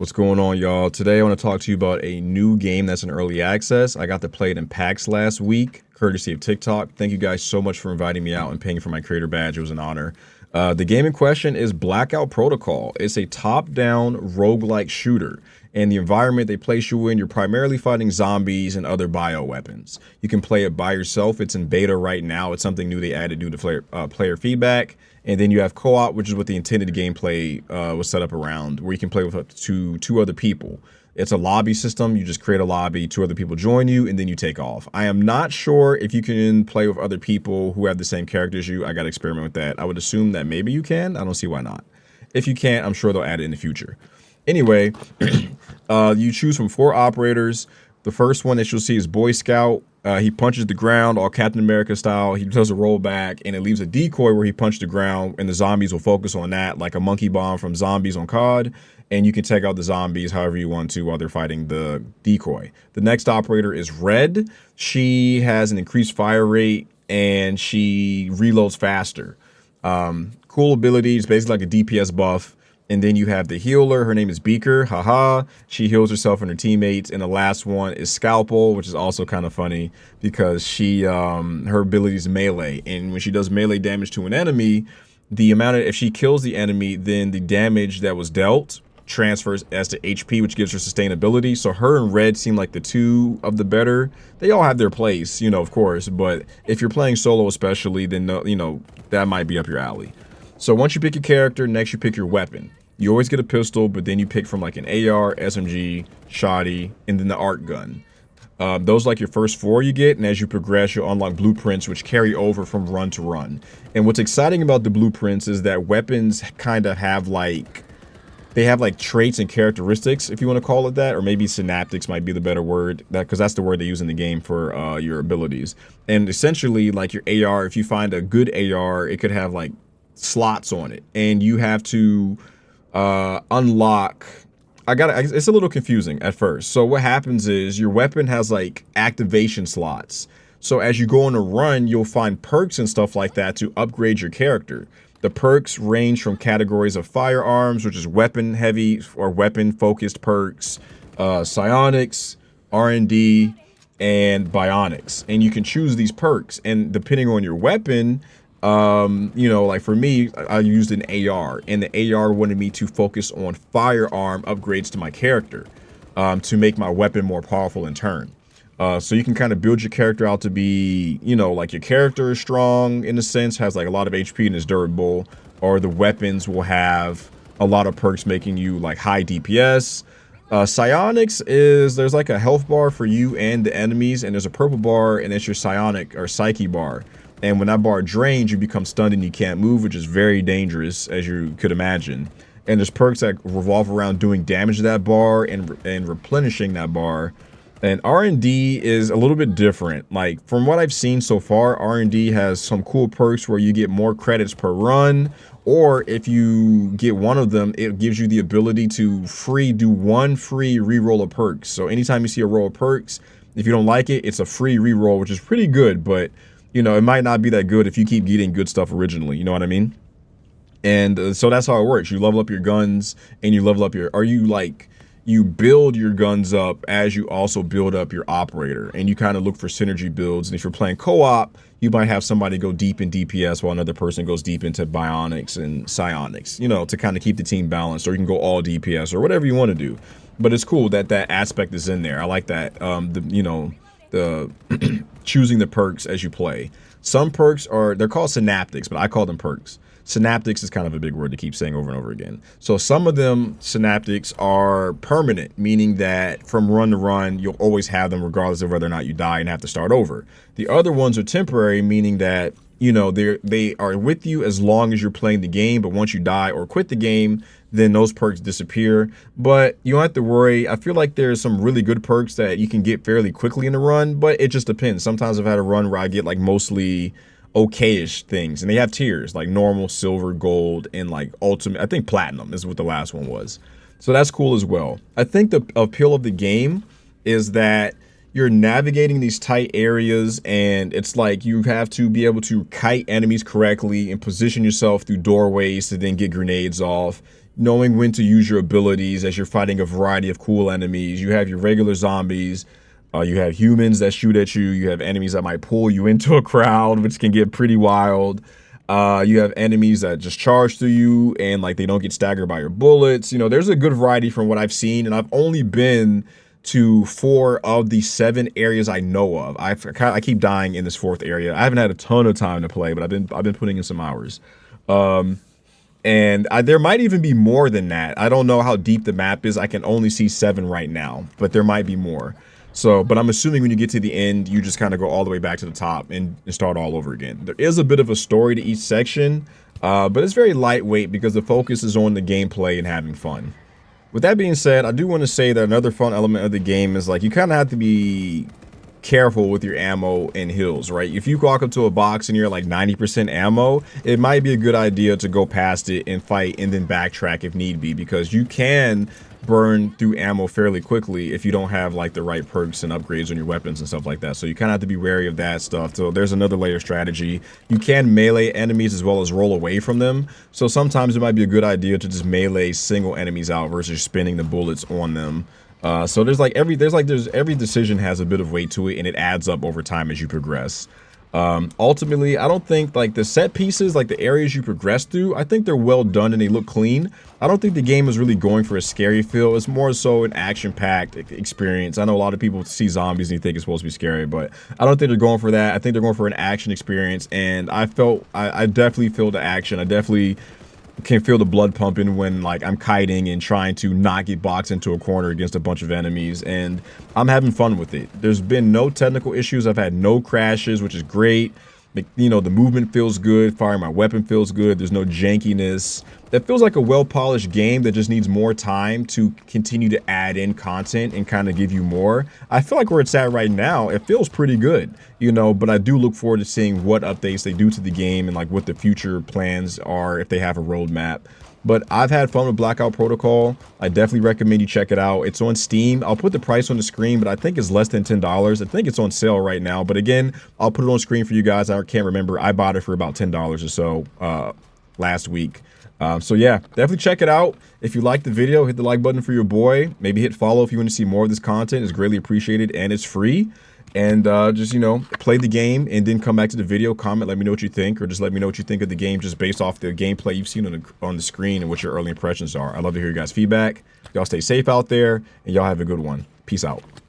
What's going on, y'all? Today I want to talk to you about a new game that's in early access. I got to play it in PAX last week, courtesy of TikTok. Thank you guys so much for inviting me out and paying for my creator badge. It was an honor. The game in question is Blackout Protocol. It's a top-down roguelike shooter. And the environment they place you in, you're primarily fighting zombies and other bioweapons. You can play it by yourself. It's in beta right now. It's something new they added due to player feedback. And then you have co-op, which is what the intended gameplay was set up around, where you can play with up to two other people. It's a lobby system. You just create a lobby, two other people join you, and then you take off. I am not sure if you can play with other people who have the same character as you. I got to experiment with that. I would assume that maybe you can. I don't see why not. If you can't, I'm sure they'll add it in the future. Anyway, you choose from 4 operators. The first one that you'll see is Boy Scout. He punches the ground, all Captain America style. He does a rollback, and it leaves a decoy where he punched the ground, and the zombies will focus on that, like a monkey bomb from Zombies on COD. And you can take out the zombies however you want to while they're fighting the decoy. The next operator is Red. She has an increased fire rate, and she reloads faster. Cool abilities, basically like a DPS buff. And then you have the healer. Her name is Beaker. Haha. She heals herself and her teammates. And the last one is Scalpel, which is also kind of funny because her ability is melee. And when she does melee damage to an enemy, if she kills the enemy, then the damage that was dealt transfers as to HP, which gives her sustainability. So her and Red seem like the two of the better. They all have their place, of course. But if you're playing solo especially, then, that might be up your alley. So once you pick your character, next you pick your weapon. You always get a pistol, but then you pick from like an AR, SMG, shotty, and then the ARC gun. Those are like your first 4 you get, and as you progress, you'll unlock blueprints, which carry over from run to run. And what's exciting about the blueprints is that weapons kind of have they have traits and characteristics, if you want to call it that, or maybe synaptics might be the better word, because that's the word they use in the game for your abilities. And essentially, like your AR, if you find a good AR, it could have slots on it, and you have to unlock. It's a little confusing at first. So what happens is your weapon has activation slots. So as you go on a run, you'll find perks and stuff like that to upgrade your character. The perks range from categories of firearms, which is weapon heavy or weapon focused perks, psionics, R&D, and bionics. And you can choose these perks, and depending on your weapon, like for me, I used an AR, and the AR wanted me to focus on firearm upgrades to my character, to make my weapon more powerful in turn. So you can kind of build your character out to be, your character is strong in a sense, has a lot of HP and is durable, or the weapons will have a lot of perks making you high DPS. Psionics is, there's a health bar for you and the enemies, and there's a purple bar, and it's your psionic or psyche bar. And when that bar drains, you become stunned and you can't move, which is very dangerous, as you could imagine. And there's perks that revolve around doing damage to that bar and replenishing that bar. And R&D is a little bit different. From what I've seen so far, R&D has some cool perks where you get more credits per run, or if you get one of them, it gives you the ability to do one free reroll of perks. So anytime you see a roll of perks, if you don't like it, it's a free reroll, which is pretty good, but it might not be that good if you keep getting good stuff originally. You know what I mean? And so that's how it works. You level up your guns, and you level up you build your guns up as you also build up your operator, and you kind of look for synergy builds. And if you're playing co-op, you might have somebody go deep in DPS while another person goes deep into bionics and psionics, to kind of keep the team balanced, or you can go all DPS or whatever you want to do. But it's cool that aspect is in there. I like that. The choosing the perks as you play. Some perks they're called synaptics, but I call them perks. Synaptics is kind of a big word to keep saying over and over again. So some of them synaptics are permanent, meaning that from run to run, you'll always have them regardless of whether or not you die and have to start over. The other ones are temporary, meaning that they are with you as long as you're playing the game, but once you die or quit the game, then those perks disappear. But you don't have to worry. I feel like there's some really good perks that you can get fairly quickly in the run, but it just depends. Sometimes I've had a run where I get mostly okay-ish things, and they have tiers like normal, silver, gold, and ultimate. I think platinum is what the last one was. So that's cool as well. I think the appeal of the game is that you're navigating these tight areas, and it's you have to be able to kite enemies correctly and position yourself through doorways to then get grenades off. knowing when to use your abilities as you're fighting a variety of cool enemies. You have your regular zombies. You have humans that shoot at you. You have enemies that might pull you into a crowd, which can get pretty wild. You have enemies that just charge through you and like they don't get staggered by your bullets. You know, there's a good variety from what I've seen, and I've only been to 4 of the 7 areas I know of. I keep dying in this 4th area. I haven't had a ton of time to play, but I've been putting in some hours. And there might even be more than that. I don't know how deep the map is. I can only see 7 right now, but there might be more. So, but I'm assuming when you get to the end, you just kind of go all the way back to the top and start all over again. There is a bit of a story to each section, but it's very lightweight because the focus is on the gameplay and having fun. With that being said, I do want to say that another fun element of the game is like you kind of have to be careful with your ammo and heals, right? If you walk up to a box and you're like 90% ammo, it might be a good idea to go past it and fight and then backtrack if need be, because you can burn through ammo fairly quickly if you don't have like the right perks and upgrades on your weapons and stuff like that. So you kind of have to be wary of that stuff. So there's another layer of strategy. You can melee enemies as well as roll away from them. So sometimes it might be a good idea to just melee single enemies out versus spinning the bullets on them. So there's every decision has a bit of weight to it, and it adds up over time as you progress. Ultimately, I don't think like the set pieces, like the areas you progress through, I think they're well done and they look clean. I don't think the game is really going for a scary feel. It's more so an action-packed experience. I know a lot of people see zombies and you think it's supposed to be scary, but I don't think they're going for that. I think they're going for an action experience, and I definitely feel the action. I definitely can feel the blood pumping when like I'm kiting and trying to not get boxed into a corner against a bunch of enemies, and I'm having fun with it. There's been no technical issues. I've had no crashes, which is great. You know, the movement feels good. Firing my weapon feels good. There's no jankiness. That feels like a well-polished game that just needs more time to continue to add in content and kind of give you more. I feel like where it's at right now, it feels pretty good, you know, but I do look forward to seeing what updates they do to the game and like what the future plans are if they have a roadmap. But I've had fun with Blackout Protocol. I definitely recommend you check it out. It's on Steam. I'll put the price on the screen, but I think it's less than $10. I think it's on sale right now. But again, I'll put it on screen for you guys. I can't remember. I bought it for about $10 or so last week. So yeah, definitely check it out. If you liked the video, hit the like button for your boy. Maybe hit follow if you want to see more of this content. It's greatly appreciated and it's free. And just, you know, play the game and then come back to the video, comment, let me know what you think, or just let me know what you think of the game just based off the gameplay you've seen on the screen and what your early impressions are. I'd love to hear your guys' feedback. Y'all stay safe out there, and y'all have a good one. Peace out.